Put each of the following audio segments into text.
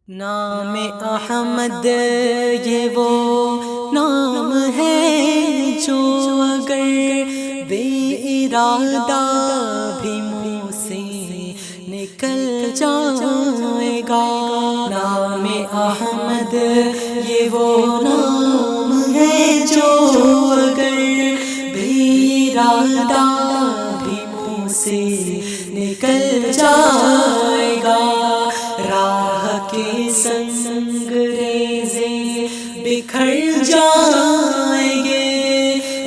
نام احمد یہ وہ نام ہے جو اگر بے ارادہ بھی منہ سے نکل جائے گا۔ نام احمد یہ وہ نام ہے جو اگر بے ارادہ بھی منہ سے نکل جائے گا۔ راہ کے سنگ ریزے بکھر جائیں گے،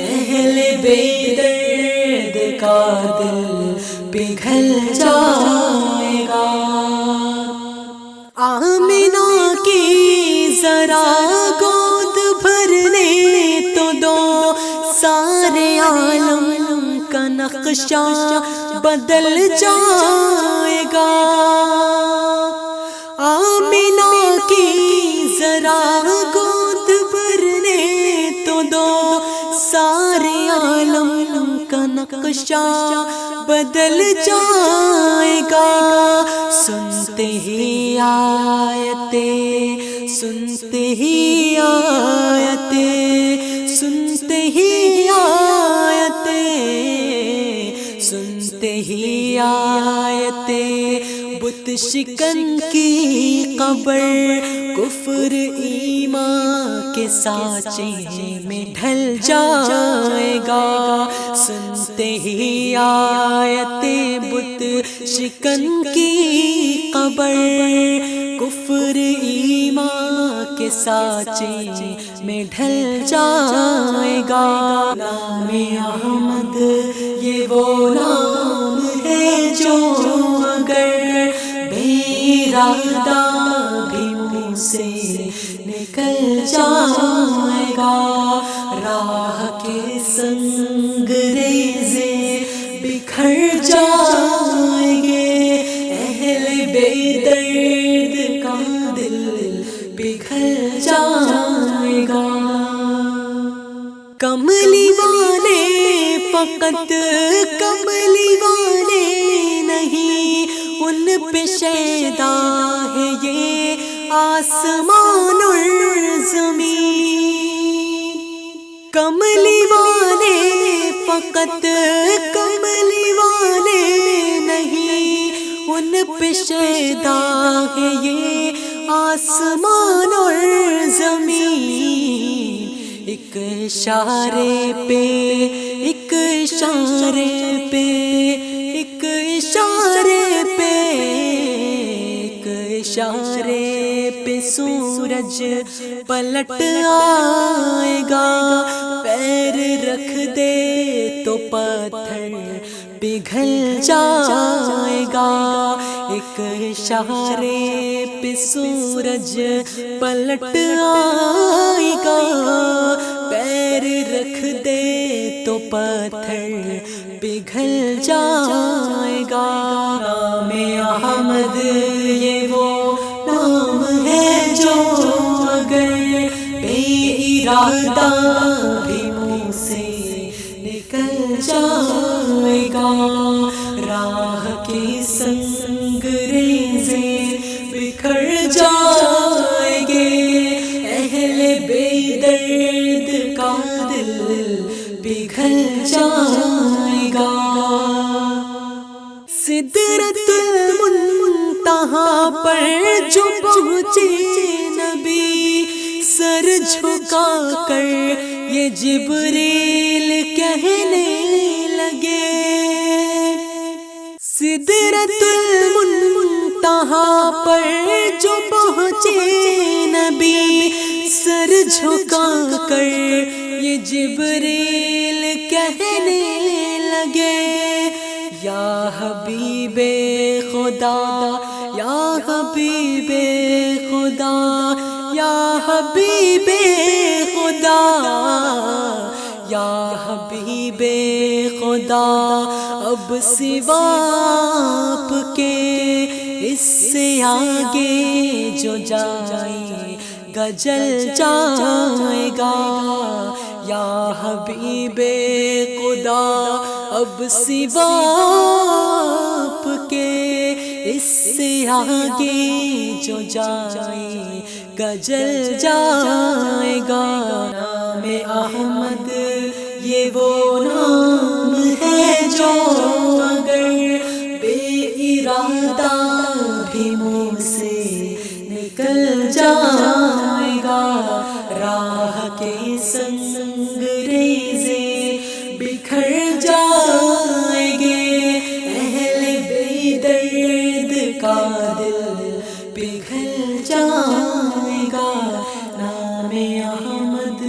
اہل بے درد کا دل پگھل جائے گا۔ آمنہ کی ذرا گود بھرنے تو دو، سارے عالم کا نقشہ بدل جائے گا۔ آمنہ کی ذرا گود بھرنے تو دو، سارے عالم کا نقشہ بدل جائے گا۔ سنتے ہی آیتیں، سنتے ہی آیتیں، سنتے ہی آیتیں، سنتے ہی آیتیں، بت شکن کی قبر کفر ایمان کے سانچے میں ڈھل جائے گا۔ سنتے ہی آیتیں، بت شکن کی قبر کفر ایمان کے سانچے میں ڈھل جائے گا۔ نام احمد یہ وہ نام ہے جو اگر بے ارادہ بھی منہ سے نکل جائے گا۔ راہ کے سنگ ریزے بکھر جائیں گے، اہل بے درد کا دل پگھل جائے گا۔ کملی والے فقط کملی والے نہیں، ان پہ شیدا ہے یہ آسمان اور زمین۔ کملی والے فقط کملی والے نہیں، ان پہ شیدا ہے یہ آسمان اور زمین۔ ایک اشارے پہ، ایک اشارے پہ، ایک اشارے پہ، ایک اشارے پہ سورج پلٹ آئے گا۔ پیر رکھ دے تو پتھر پگھل جائے گا۔ ایک اشارے پہ سورج پلٹ آئے گا، پیر رکھ دے تو پتھر پگھل جائے گا۔ نام احمد یہ وہ نام ہے جو اگر بے ارادہ بھی منہ سے نکل جائے گا۔ راہ کے سنگ ریزے بکھر جائیں گے، اہل بے درد کا دل پگھل جائے گا۔ سدرۃ المنتہا پر جو پہنچے نبی، سر جھکا کر یہ جبریل کہنے لگے۔ سدرۃ المنتہا پر جو پہنچے نبی، سر جھکا کر یہ جبریل کہنے لگے۔ یا حبیب خدا، یا حبیب خدا، یا حبیب خدا، یا حبیب خدا، اب سوا آپ کے اس سے آگے جو جائے گا جل جائے گا۔ یا حبیب خدا، اب سوا آپ کے اس سے آگے جو جائے گا جل جائے گا. نام احمد یہ وہ نام ہے جو اگر بے ارادہ بھی منہ سے نکل جائے گا. راہ کے سنگ ریزے بکھر جائیں گے، اہل بے درد کا دل پگھل جائے گا. نام احمد،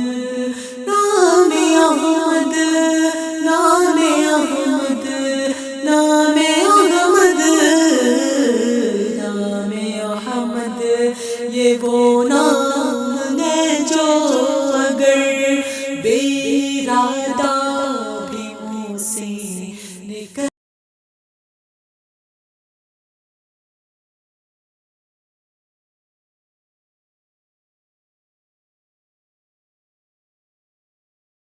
نام احمد، نام احمد، نام احمد، نام احمد یہ وہ نام ہے جو اگر بے ارادہ بھی منہ سے نکل